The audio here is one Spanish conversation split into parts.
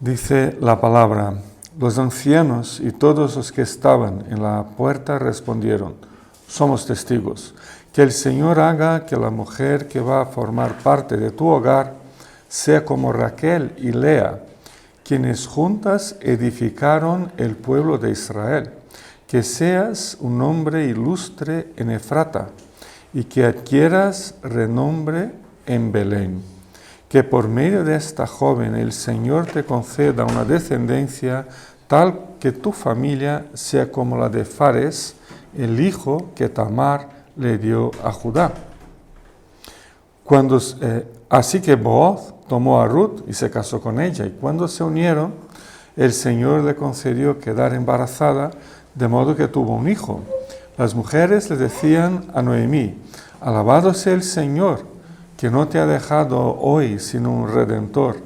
Dice la palabra: los ancianos y todos los que estaban en la puerta respondieron: somos testigos. Que el Señor haga que la mujer que va a formar parte de tu hogar sea como Raquel y Lea, quienes juntas edificaron el pueblo de Israel. Que seas un hombre ilustre en Efrata y que adquieras renombre en Belén. Que por medio de esta joven el Señor te conceda una descendencia tal que tu familia sea como la de Fares, el hijo que Tamar le dio a Judá. Así que Booz tomó a Ruth y se casó con ella, y cuando se unieron, el Señor le concedió quedar embarazada, de modo que tuvo un hijo. Las mujeres le decían a Noemí: alabado sea el Señor, que no te ha dejado hoy sino un redentor,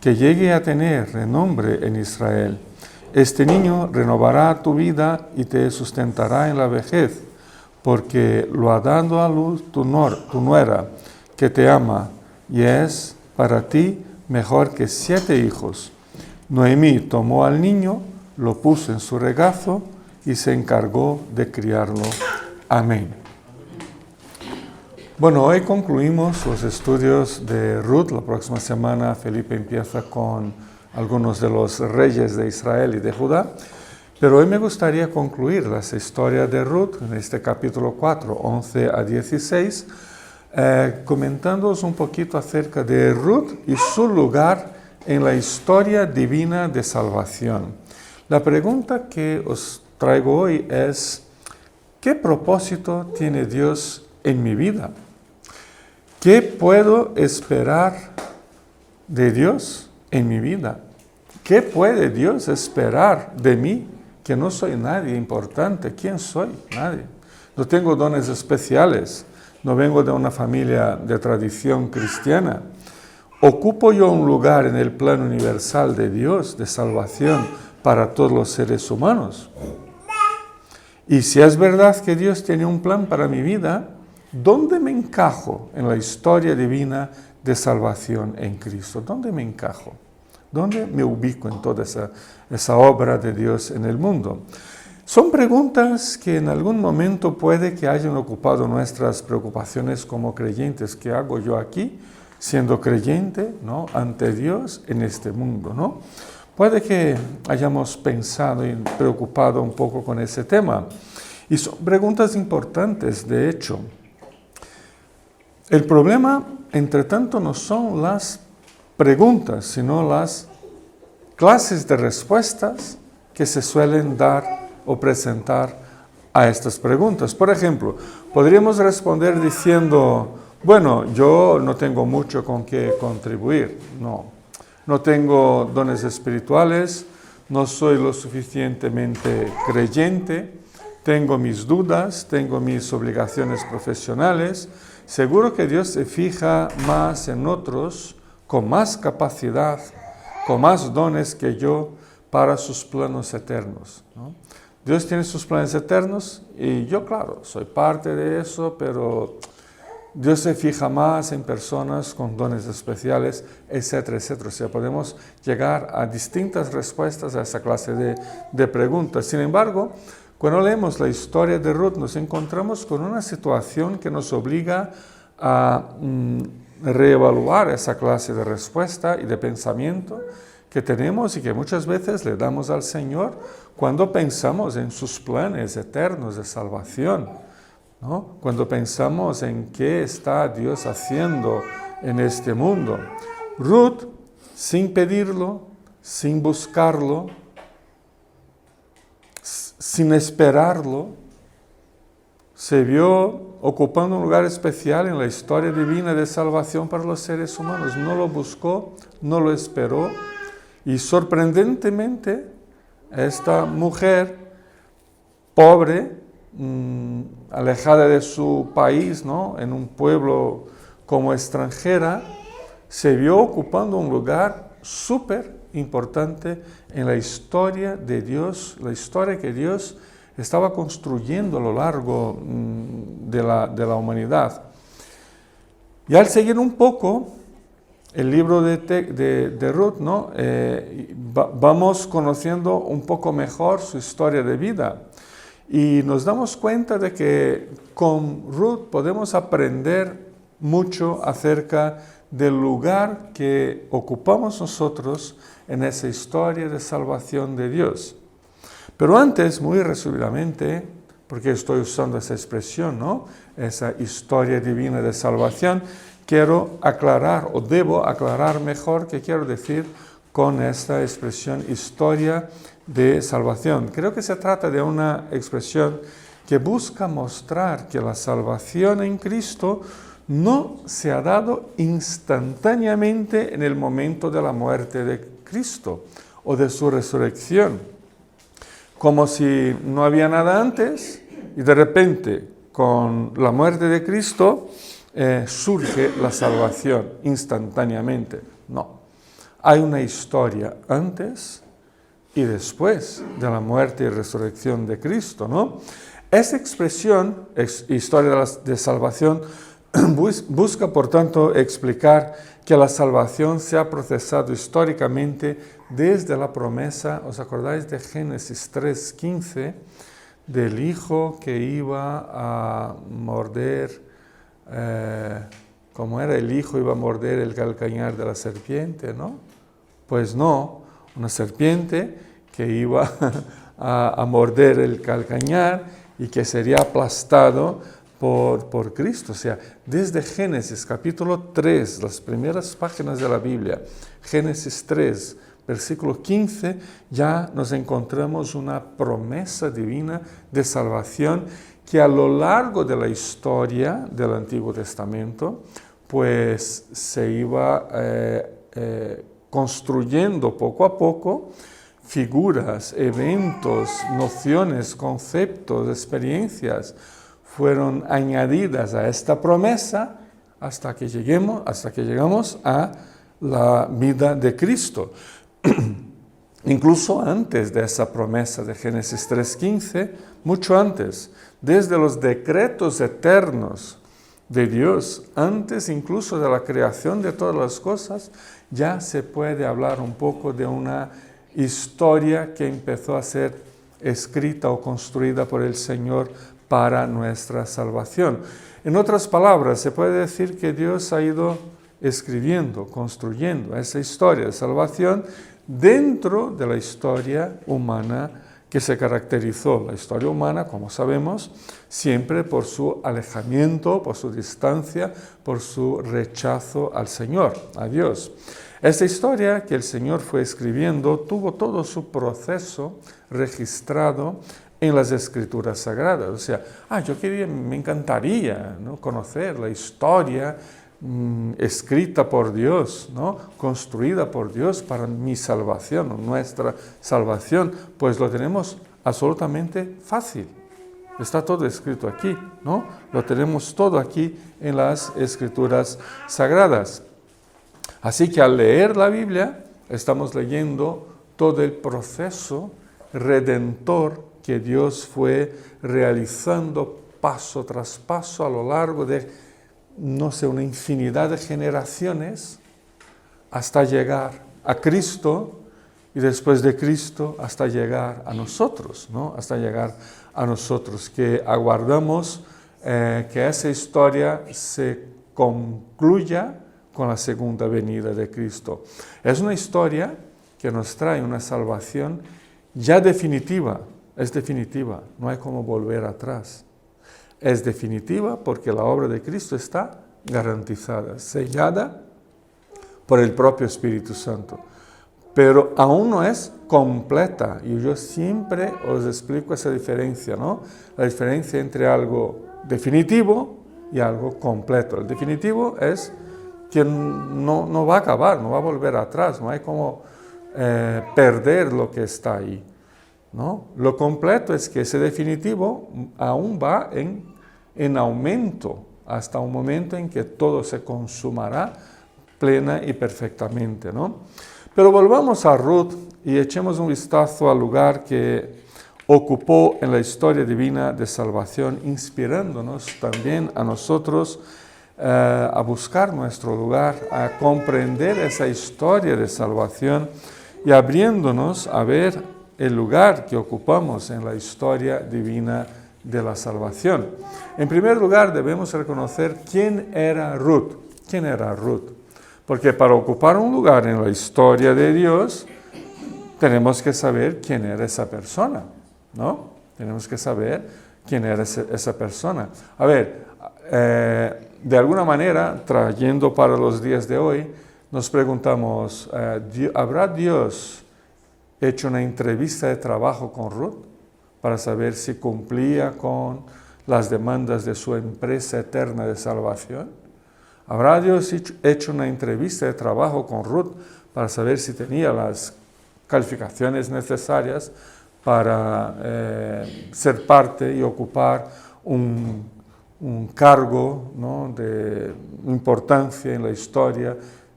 que llegue a tener renombre en Israel. Este niño renovará tu vida y te sustentará en la vejez, porque lo ha dado a luz tu nuera, que te ama, y es para ti mejor que 7 hijos. Noemí tomó al niño, lo puso en su regazo y se encargó de criarlo. Amén. Bueno, hoy concluimos los estudios de Ruth. La próxima semana Felipe empieza con algunos de los reyes de Israel y de Judá. Pero hoy me gustaría concluir la historia de Ruth en este capítulo 4, 11 a 16, comentándoos un poquito acerca de Ruth y su lugar en la historia divina de salvación. La pregunta que os traigo hoy es: ¿qué propósito tiene Dios en mi vida? ¿Qué puedo esperar de Dios en mi vida? ¿Qué puede Dios esperar de mí? Que no soy nadie importante. ¿Quién soy? Nadie. No tengo dones especiales. No vengo de una familia de tradición cristiana. ¿Ocupo yo un lugar en el plan universal de Dios, de salvación para todos los seres humanos? Y si es verdad que Dios tiene un plan para mi vida, ¿dónde me encajo en la historia divina de salvación en Cristo? ¿Dónde me encajo? ¿Dónde me ubico en toda esa obra de Dios en el mundo? Son preguntas que en algún momento puede que hayan ocupado nuestras preocupaciones como creyentes. ¿Qué hago yo aquí, siendo creyente, ¿no?, ante Dios en este mundo, ¿no? Puede que hayamos pensado y preocupado un poco con ese tema. Y son preguntas importantes, de hecho. El problema, entre tanto, no son las preguntas, sino las clases de respuestas que se suelen dar o presentar a estas preguntas. Por ejemplo, podríamos responder diciendo: bueno, yo no tengo mucho con qué contribuir, no tengo dones espirituales, no soy lo suficientemente creyente, tengo mis dudas, tengo mis obligaciones profesionales. Seguro que Dios se fija más en otros con más capacidad, con más dones que yo para sus planos eternos, ¿no? Dios tiene sus planes eternos y yo, claro, soy parte de eso, pero Dios se fija más en personas con dones especiales, etcétera, etcétera. O sea, podemos llegar a distintas respuestas a esa clase de preguntas. Sin embargo, cuando leemos la historia de Ruth, nos encontramos con una situación que nos obliga a reevaluar esa clase de respuesta y de pensamiento que tenemos y que muchas veces le damos al Señor cuando pensamos en sus planes eternos de salvación, ¿no? Cuando pensamos en qué está Dios haciendo en este mundo. Ruth, sin pedirlo, sin buscarlo, sin esperarlo, se vio ocupando un lugar especial en la historia divina de salvación para los seres humanos. No lo buscó, no lo esperó, y sorprendentemente esta mujer pobre, alejada de su país, ¿no?, en un pueblo como extranjera, se vio ocupando un lugar súper importante en la historia de Dios, la historia que Dios estaba construyendo a lo largo de la humanidad. Y al seguir un poco el libro de Ruth, ¿no? Vamos conociendo un poco mejor su historia de vida y nos damos cuenta de que con Ruth podemos aprender mucho acerca del lugar que ocupamos nosotros en esa historia de salvación de Dios. Pero antes, muy resumidamente, porque estoy usando esa expresión, ¿no? Esa historia divina de salvación, quiero aclarar o debo aclarar mejor qué quiero decir con esta expresión historia de salvación. Creo que se trata de una expresión que busca mostrar que la salvación en Cristo no se ha dado instantáneamente en el momento de la muerte de Cristo o de su resurrección, como si no había nada antes y de repente con la muerte de Cristo surge la salvación instantáneamente. No, hay una historia antes y después de la muerte y resurrección de Cristo, ¿no? Esta expresión, historia de salvación, busca, por tanto, explicar que la salvación se ha procesado históricamente desde la promesa, ¿os acordáis de Génesis 3:15? Del hijo que iba a morder, ¿cómo era? El hijo iba a morder el calcañar de la serpiente, ¿no? Pues no, una serpiente que iba a morder el calcañar y que sería aplastado por Cristo. O sea, desde Génesis capítulo 3, las primeras páginas de la Biblia, Génesis 3, versículo 15, ya nos encontramos una promesa divina de salvación que a lo largo de la historia del Antiguo Testamento, pues se iba construyendo poco a poco figuras, eventos, nociones, conceptos, experiencias, fueron añadidas a esta promesa hasta que llegamos a la vida de Cristo. Incluso antes de esa promesa de Génesis 3:15, mucho antes, desde los decretos eternos de Dios, antes incluso de la creación de todas las cosas, ya se puede hablar un poco de una historia que empezó a ser escrita o construida por el Señor para nuestra salvación. En otras palabras, se puede decir que Dios ha ido escribiendo, construyendo esa historia de salvación dentro de la historia humana que se caracterizó. La historia humana, como sabemos, siempre por su alejamiento, por su distancia, por su rechazo al Señor, a Dios. Esta historia que el Señor fue escribiendo tuvo todo su proceso registrado en las Escrituras Sagradas. O sea, me encantaría, ¿no?, conocer la historia escrita por Dios, ¿no?, construida por Dios para mi salvación, nuestra salvación. Pues lo tenemos absolutamente fácil. Está todo escrito aquí, ¿no? Lo tenemos todo aquí en las Escrituras Sagradas. Así que al leer la Biblia, estamos leyendo todo el proceso redentor que Dios fue realizando paso tras paso a lo largo de, una infinidad de generaciones hasta llegar a Cristo y después de Cristo hasta llegar a nosotros, ¿no? Hasta llegar a nosotros, que aguardamos que esa historia se concluya con la segunda venida de Cristo. Es una historia que nos trae una salvación ya definitiva. Es definitiva, no hay como volver atrás. Es definitiva porque la obra de Cristo está garantizada, sellada por el propio Espíritu Santo. Pero aún no es completa. Y yo siempre os explico esa diferencia, ¿no? La diferencia entre algo definitivo y algo completo. El definitivo es que no va a acabar, no va a volver atrás, no hay como perder lo que está ahí, ¿no? Lo completo es que ese definitivo aún va en aumento hasta un momento en que todo se consumará plena y perfectamente, ¿no? Pero volvamos a Ruth y echemos un vistazo al lugar que ocupó en la historia divina de salvación, inspirándonos también a nosotros a buscar nuestro lugar, a comprender esa historia de salvación y abriéndonos a ver el lugar que ocupamos en la historia divina de la salvación. En primer lugar, debemos reconocer quién era Ruth. ¿Quién era Ruth? Porque para ocupar un lugar en la historia de Dios, tenemos que saber quién era esa persona, ¿no? Tenemos que saber quién era esa persona. A ver, de alguna manera, trayendo para los días de hoy, nos preguntamos, ¿habrá Dios hecho una entrevista de trabajo con Ruth para saber si cumplía con las demandas de su empresa eterna de salvación? ¿Habrá Dios hecho una entrevista de trabajo con Ruth para saber si tenía las calificaciones necesarias para ser parte y ocupar un cargo, ¿no?, de importancia en la historia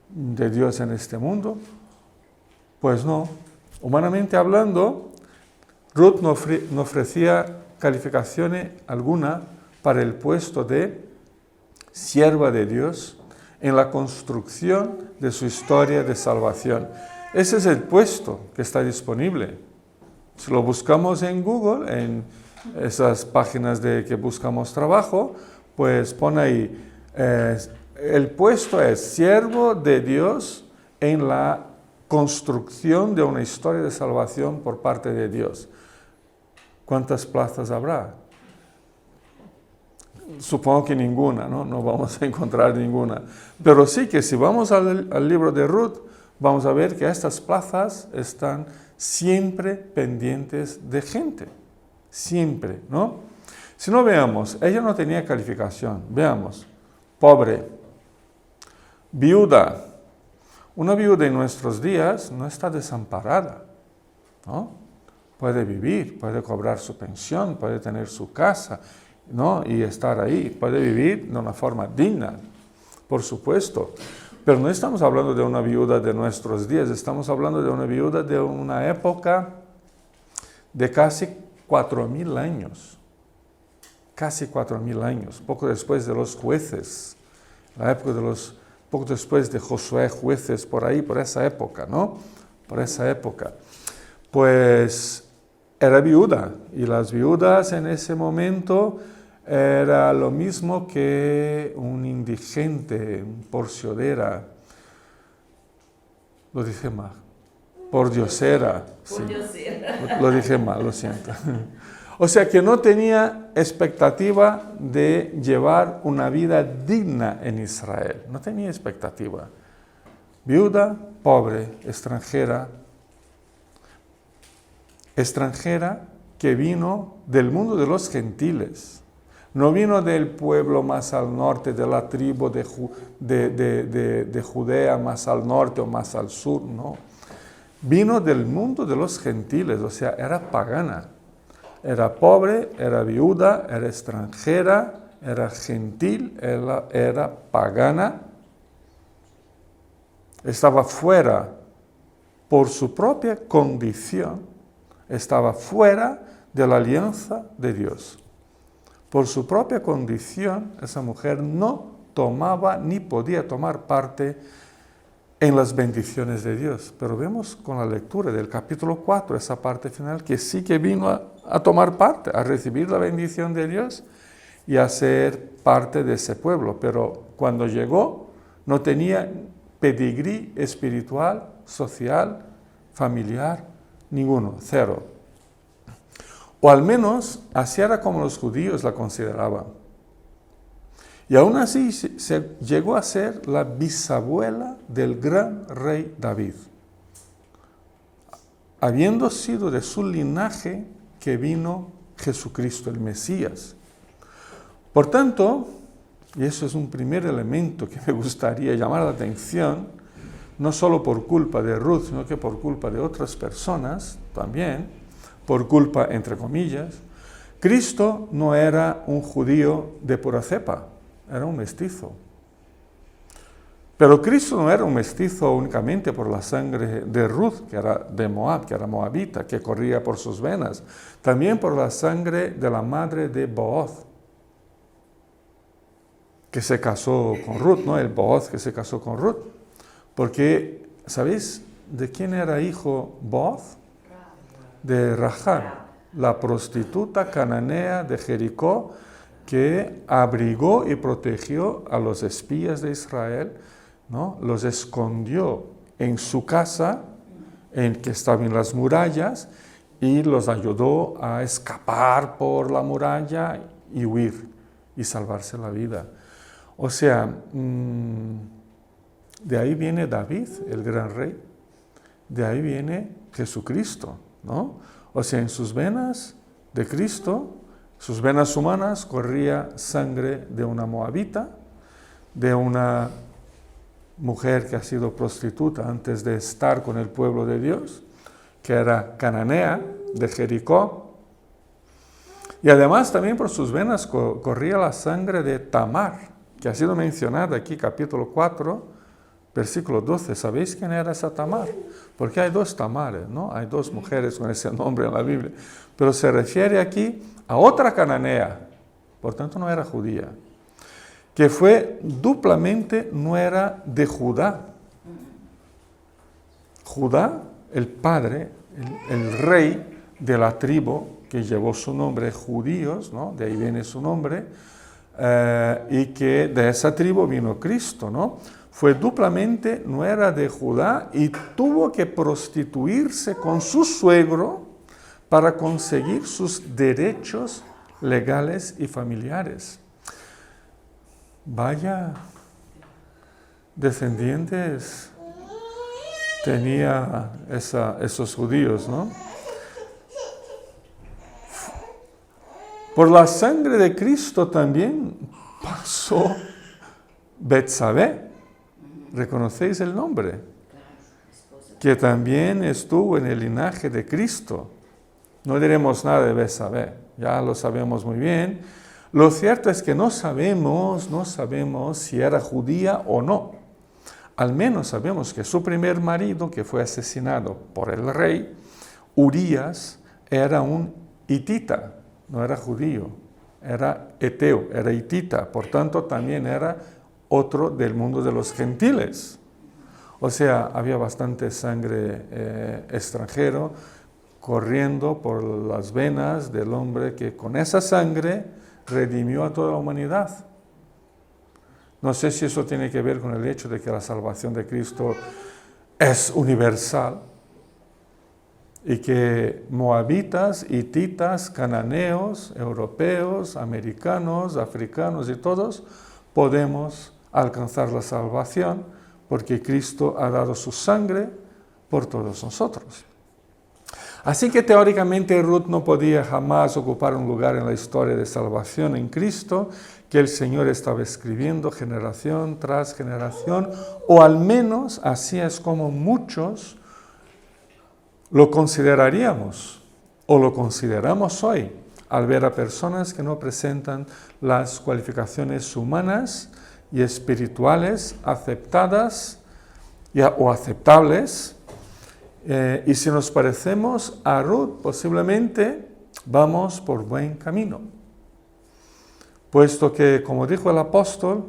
de Dios en este mundo? Pues no. Humanamente hablando, Ruth no ofrecía calificación alguna para el puesto de sierva de Dios en la construcción de su historia de salvación. Ese es el puesto que está disponible. Si lo buscamos en Google, en esas páginas que buscamos trabajo, pues pone ahí, el puesto es siervo de Dios en la construcción de una historia de salvación por parte de Dios. ¿Cuántas plazas habrá? Supongo que ninguna, ¿no? No vamos a encontrar ninguna. Pero sí que si vamos al libro de Ruth, vamos a ver que estas plazas están siempre pendientes de gente. Siempre, ¿no? Si no, veamos, ella no tenía calificación. Veamos, pobre, viuda. Una viuda en nuestros días no está desamparada, ¿no? Puede vivir, puede cobrar su pensión, puede tener su casa, ¿no?, y estar ahí. Puede vivir de una forma digna, por supuesto. Pero no estamos hablando de una viuda de nuestros días, estamos hablando de una viuda de una época de casi 4,000 años. Casi 4,000 años, poco después de los jueces, la época poco después de Josué, jueces, por ahí, por esa época, ¿no? Por esa época. Pues era viuda, y las viudas en ese momento era lo mismo que un indigente, un porciodera. Lo dije mal. Pordiosera. Sí. Lo dije mal, lo siento. O sea que no tenía expectativa de llevar una vida digna en Israel. No tenía expectativa. Viuda, pobre, extranjera. Extranjera que vino del mundo de los gentiles. No vino del pueblo más al norte, de la tribu de Judea más al norte o más al sur, no. Vino del mundo de los gentiles, o sea, era pagana. Era pobre, era viuda, era extranjera, era gentil, era pagana. Estaba fuera por su propia condición, estaba fuera de la alianza de Dios. Por su propia condición, esa mujer no tomaba ni podía tomar parte en las bendiciones de Dios. Pero vemos con la lectura del capítulo 4, esa parte final, que sí que vino a tomar parte, a recibir la bendición de Dios y a ser parte de ese pueblo. Pero cuando llegó, no tenía pedigrí espiritual, social, familiar, ninguno, cero. O al menos así era como los judíos la consideraban. Y aún así se llegó a ser la bisabuela del gran rey David, habiendo sido de su linaje que vino Jesucristo, el Mesías. Por tanto, y eso es un primer elemento que me gustaría llamar la atención, no solo por culpa de Ruth, sino que por culpa de otras personas también, por culpa, entre comillas, Cristo no era un judío de pura cepa, era un mestizo. Pero Cristo no era un mestizo únicamente por la sangre de Ruth, que era de Moab, que era moabita, que corría por sus venas, también por la sangre de la madre de Booz, que se casó con Ruth, ¿no? El Booz que se casó con Ruth. Porque, ¿sabéis de quién era hijo Booz? De Rahab, la prostituta cananea de Jericó, que abrigó y protegió a los espías de Israel, ¿no? Los escondió en su casa, en que estaban las murallas, y los ayudó a escapar por la muralla y huir y salvarse la vida. O sea, de ahí viene David, el gran rey, de ahí viene Jesucristo, ¿no? O sea, en sus venas de Cristo, sus venas humanas, corría sangre de una moabita, de una mujer que ha sido prostituta antes de estar con el pueblo de Dios, que era cananea de Jericó. Y además también por sus venas corría la sangre de Tamar, que ha sido mencionada aquí, capítulo 4, versículo 12. ¿Sabéis quién era esa Tamar? Porque hay dos Tamares, ¿no? Hay dos mujeres con ese nombre en la Biblia. Pero se refiere aquí a otra cananea, por tanto no era judía, que fue duplamente nuera de Judá. Judá, el padre, el rey de la tribu que llevó su nombre, judíos, ¿no? De ahí viene su nombre, y que de esa tribu vino Cristo, ¿no? Fue duplamente nuera de Judá y tuvo que prostituirse con su suegro para conseguir sus derechos legales y familiares. Vaya descendientes tenía esos judíos, ¿no? Por la sangre de Cristo también pasó Betsabé. ¿Reconocéis el nombre? Que también estuvo en el linaje de Cristo. No diremos nada de Betsabé, ya lo sabemos muy bien. Lo cierto es que no sabemos si era judía o no. Al menos sabemos que su primer marido, que fue asesinado por el rey, Urías, era un hitita, no era judío, era eteo, era hitita, por tanto también era otro del mundo de los gentiles. O sea, había bastante sangre extranjero corriendo por las venas del hombre que con esa sangre redimió a toda la humanidad. No sé si eso tiene que ver con el hecho de que la salvación de Cristo es universal y que moabitas, hititas, cananeos, europeos, americanos, africanos y todos podemos alcanzar la salvación porque Cristo ha dado su sangre por todos nosotros. Así que teóricamente Ruth no podía jamás ocupar un lugar en la historia de salvación en Cristo que el Señor estaba escribiendo generación tras generación, o al menos así es como muchos lo consideraríamos o lo consideramos hoy al ver a personas que no presentan las cualificaciones humanas y espirituales aceptadas o aceptables. Y si nos parecemos a Ruth, posiblemente vamos por buen camino. Puesto que, como dijo el apóstol,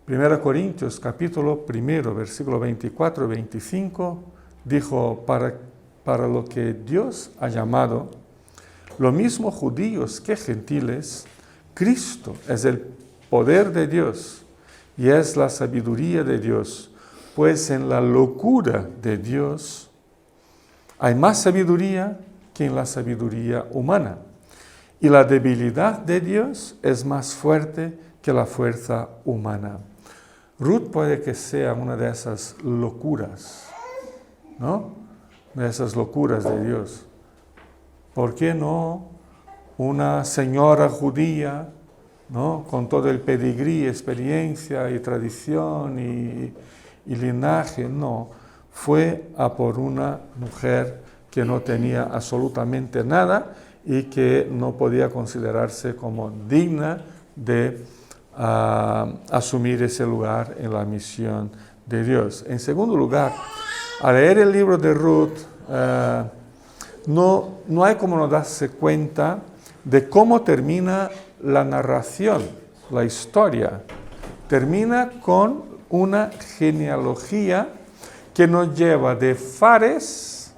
1 Corintios capítulo 1, versículo 24 y 25, dijo, para lo que Dios ha llamado, lo mismo judíos que gentiles, Cristo es el poder de Dios y es la sabiduría de Dios. Pues en la locura de Dios hay más sabiduría que en la sabiduría humana. Y la debilidad de Dios es más fuerte que la fuerza humana. Ruth puede que sea una de esas locuras, ¿no? De esas locuras de Dios. ¿Por qué no una señora judía, ¿no? Con todo el pedigrí, experiencia y tradición y linaje? No, fue a por una mujer que no tenía absolutamente nada y que no podía considerarse como digna de asumir ese lugar en la misión de Dios. En segundo lugar, al leer el libro de Ruth, no hay como no darse cuenta de cómo termina la narración la historia, termina con una genealogía que nos lleva de Fares,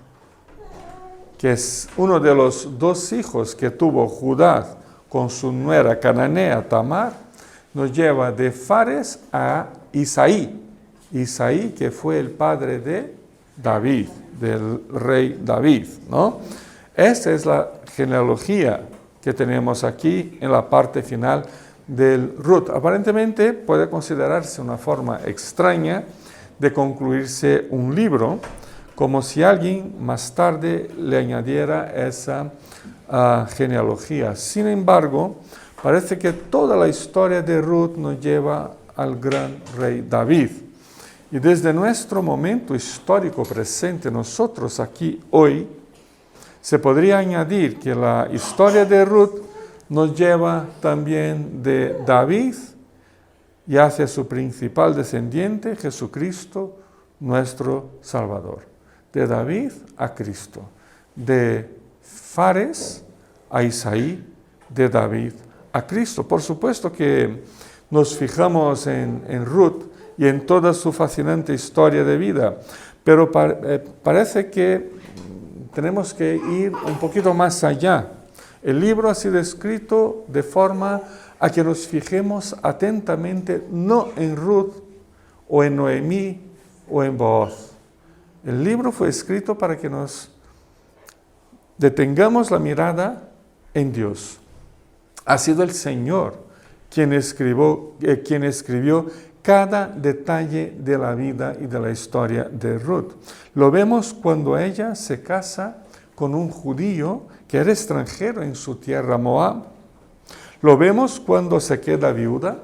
que es uno de los dos hijos que tuvo Judá con su nuera cananea Tamar, nos lleva de Fares a Isaí. Isaí, que fue el padre de David, del rey David, ¿no? Esta es la genealogía que tenemos aquí en la parte final del Ruth. Aparentemente puede considerarse una forma extraña de concluirse un libro, como si alguien más tarde le añadiera esa genealogía. Sin embargo, parece que toda la historia de Ruth nos lleva al gran rey David. Y desde nuestro momento histórico presente, nosotros aquí hoy, se podría añadir que la historia de Ruth nos lleva también de David y hacia su principal descendiente, Jesucristo, nuestro Salvador. De David a Cristo, de Fares a Isaí, de David a Cristo. Por supuesto que nos fijamos en Ruth y en toda su fascinante historia de vida, pero parece que tenemos que ir un poquito más allá. El libro ha sido escrito de forma a que nos fijemos atentamente no en Ruth o en Noemí o en Booz. El libro fue escrito para que nos detengamos la mirada en Dios. Ha sido el Señor quien escribió cada detalle de la vida y de la historia de Ruth. Lo vemos cuando ella se casa con un judío que era extranjero en su tierra Moab. Lo vemos cuando se queda viuda.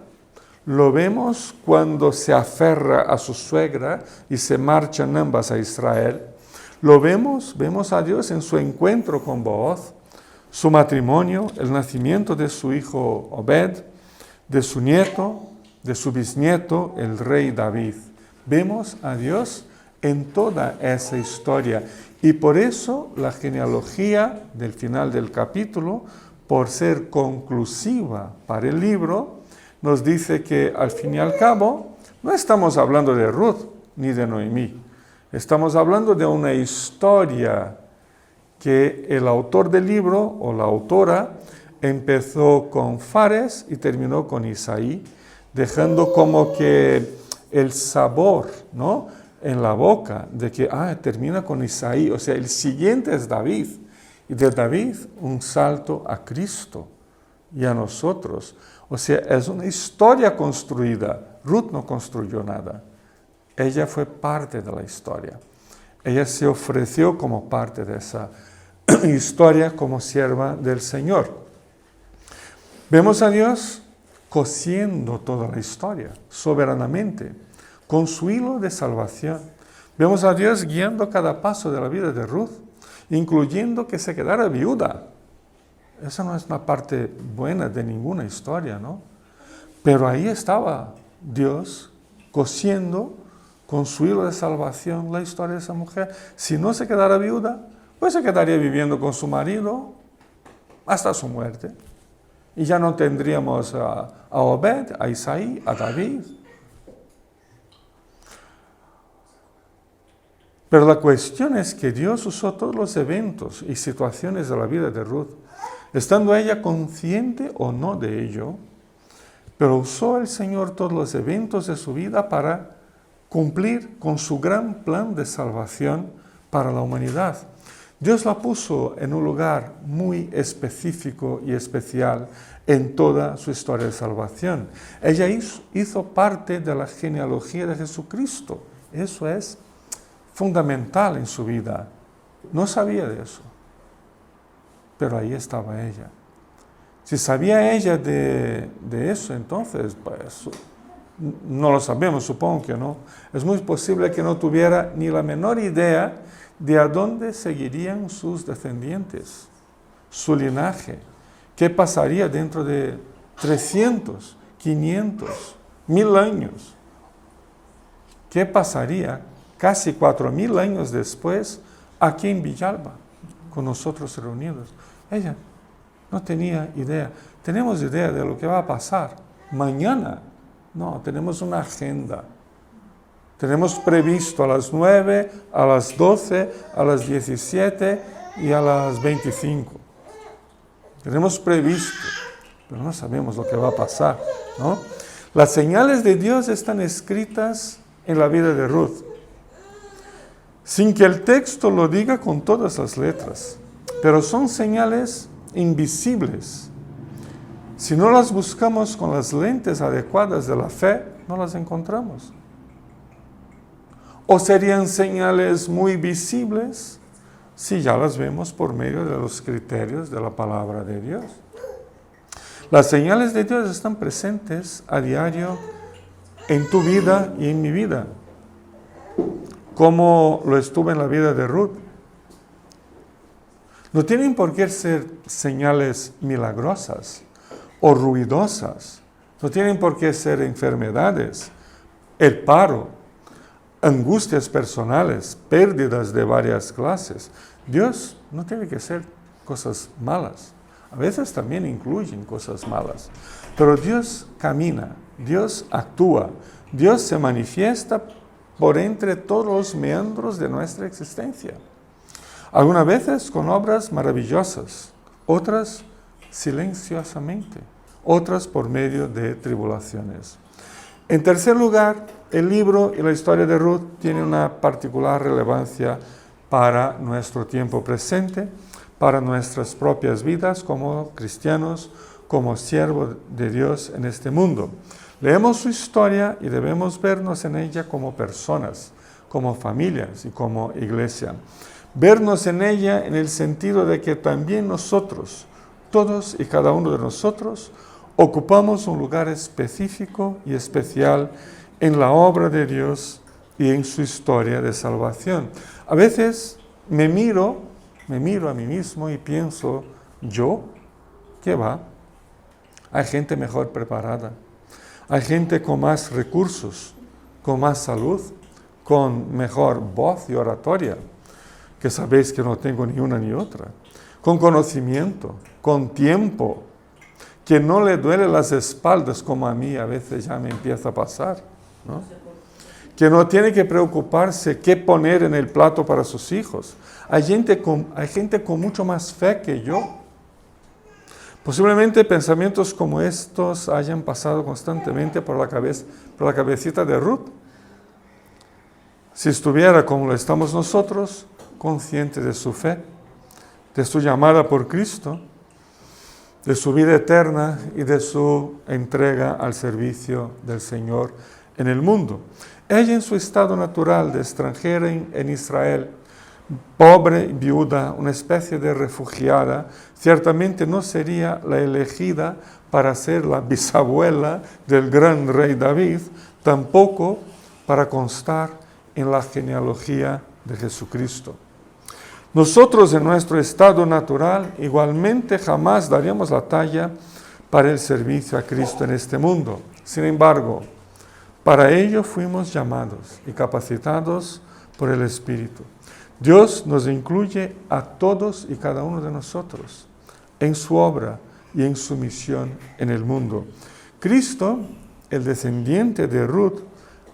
Lo vemos cuando se aferra a su suegra y se marchan ambas a Israel. Vemos a Dios en su encuentro con Booz, su matrimonio, el nacimiento de su hijo Obed, de su nieto, de su bisnieto, el rey David. Vemos a Dios en toda esa historia. Y por eso la genealogía del final del capítulo, por ser conclusiva para el libro, nos dice que al fin y al cabo no estamos hablando de Ruth ni de Noemí. Estamos hablando de una historia que el autor del libro o la autora empezó con Fares y terminó con Isaí, dejando como que el sabor, ¿no?, en la boca de que termina con Isaí. O sea, el siguiente es David. Y de David un salto a Cristo y a nosotros. O sea, es una historia construida. Ruth no construyó nada. Ella fue parte de la historia. Ella se ofreció como parte de esa historia como sierva del Señor. Vemos a Dios cosiendo toda la historia soberanamente, con su hilo de salvación. Vemos a Dios guiando cada paso de la vida de Ruth, incluyendo que se quedara viuda. Esa no es una parte buena de ninguna historia, ¿no? Pero ahí estaba Dios cosiendo con su hilo de salvación la historia de esa mujer. Si no se quedara viuda, pues se quedaría viviendo con su marido hasta su muerte. Y ya no tendríamos a Obed, a Isaí, a David. Pero la cuestión es que Dios usó todos los eventos y situaciones de la vida de Ruth, estando ella consciente o no de ello, pero usó el Señor todos los eventos de su vida para cumplir con su gran plan de salvación para la humanidad. Dios la puso en un lugar muy específico y especial en toda su historia de salvación. Ella hizo parte de la genealogía de Jesucristo. Eso es fundamental en su vida. No sabía de eso, pero ahí estaba ella. Si sabía ella de eso, entonces, pues, no lo sabemos, supongo que no. Es muy posible que no tuviera ni la menor idea de a dónde seguirían sus descendientes, su linaje. ¿Qué pasaría dentro de 300, 500, 1000 años? ¿Qué pasaría casi 4000 años después aquí en Villalba, con nosotros reunidos? Ella no tenía idea. Tenemos idea de lo que va a pasar mañana. No, tenemos una agenda. Tenemos previsto a las 9, a las 12, a las 17 y a las 25. Tenemos previsto, pero no sabemos lo que va a pasar, ¿no? Las señales de Dios están escritas en la vida de Ruth, sin que el texto lo diga con todas las letras, pero son señales invisibles. Si no las buscamos con las lentes adecuadas de la fe, no las encontramos. O serían señales muy visibles si ya las vemos por medio de los criterios de la palabra de Dios. Las señales de Dios están presentes a diario en tu vida y en mi vida, como lo estuvo en la vida de Ruth. No tienen por qué ser señales milagrosas o ruidosas. No tienen por qué ser enfermedades, el paro, angustias personales, pérdidas de varias clases. Dios no tiene que ser cosas malas. A veces también incluyen cosas malas. Pero Dios camina, Dios actúa, Dios se manifiesta por entre todos los meandros de nuestra existencia. Algunas veces con obras maravillosas, otras silenciosamente, otras por medio de tribulaciones. En tercer lugar, el libro y la historia de Ruth tiene una particular relevancia para nuestro tiempo presente, para nuestras propias vidas como cristianos, como siervos de Dios en este mundo. Leemos su historia y debemos vernos en ella como personas, como familias y como iglesia. Vernos en ella en el sentido de que también nosotros, todos y cada uno de nosotros, ocupamos un lugar específico y especial en la obra de Dios y en su historia de salvación. A veces me miro a mí mismo y pienso, ¿yo? ¿Qué va? Hay gente mejor preparada, hay gente con más recursos, con más salud, con mejor voz y oratoria, que sabéis que no tengo ni una ni otra, con conocimiento, con tiempo, que no le duele las espaldas como a mí a veces ya me empieza a pasar, ¿no? Que no tiene que preocuparse qué poner en el plato para sus hijos. Hay gente con mucho más fe que yo. Posiblemente pensamientos como estos hayan pasado constantemente por la cabecita de Ruth. Si estuviera como lo estamos nosotros, consciente de su fe, de su llamada por Cristo, de su vida eterna y de su entrega al servicio del Señor en el mundo. Ella en su estado natural de extranjera en Israel, pobre, viuda, una especie de refugiada, ciertamente no sería la elegida para ser la bisabuela del gran rey David, tampoco para constar en la genealogía de Jesucristo. Nosotros en nuestro estado natural igualmente jamás daríamos la talla para el servicio a Cristo en este mundo. Sin embargo, para ello fuimos llamados y capacitados por el Espíritu. Dios nos incluye a todos y cada uno de nosotros en su obra y en su misión en el mundo. Cristo, el descendiente de Ruth,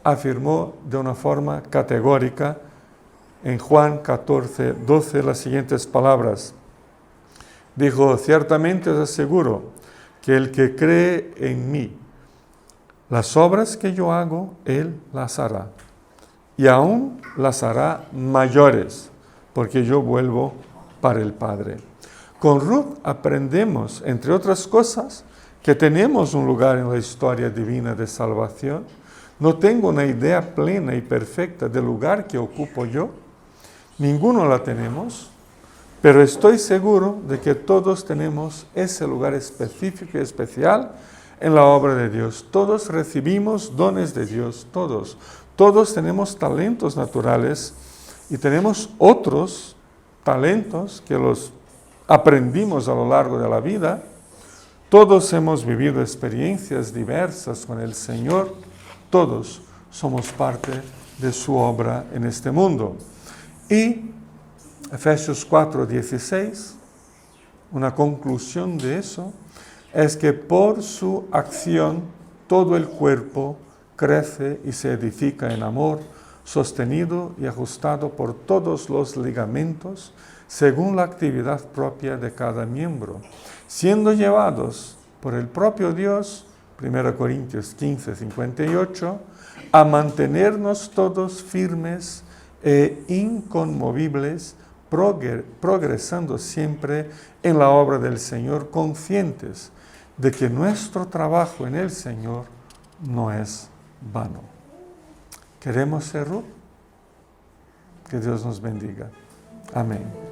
afirmó de una forma categórica en Juan 14, 12 las siguientes palabras. Dijo, ciertamente os aseguro que el que cree en mí, las obras que yo hago, él las hará. Y aún las hará mayores, porque yo vuelvo para el Padre. Con Ruth aprendemos, entre otras cosas, que tenemos un lugar en la historia divina de salvación. No tengo una idea plena y perfecta del lugar que ocupo yo. Ninguno la tenemos, pero estoy seguro de que todos tenemos ese lugar específico y especial en la obra de Dios. Todos recibimos dones de Dios, todos. Todos tenemos talentos naturales y tenemos otros talentos que los aprendimos a lo largo de la vida. Todos hemos vivido experiencias diversas con el Señor. Todos somos parte de su obra en este mundo. Y Efesios 4:16, una conclusión de eso, es que por su acción todo el cuerpo crece y se edifica en amor, sostenido y ajustado por todos los ligamentos, según la actividad propia de cada miembro, siendo llevados por el propio Dios, 1 Corintios 15, 58, a mantenernos todos firmes e inconmovibles, progresando siempre en la obra del Señor, conscientes de que nuestro trabajo en el Señor no es vano. ¿Queremos ser Ruth? Que Dios nos bendiga. Amén.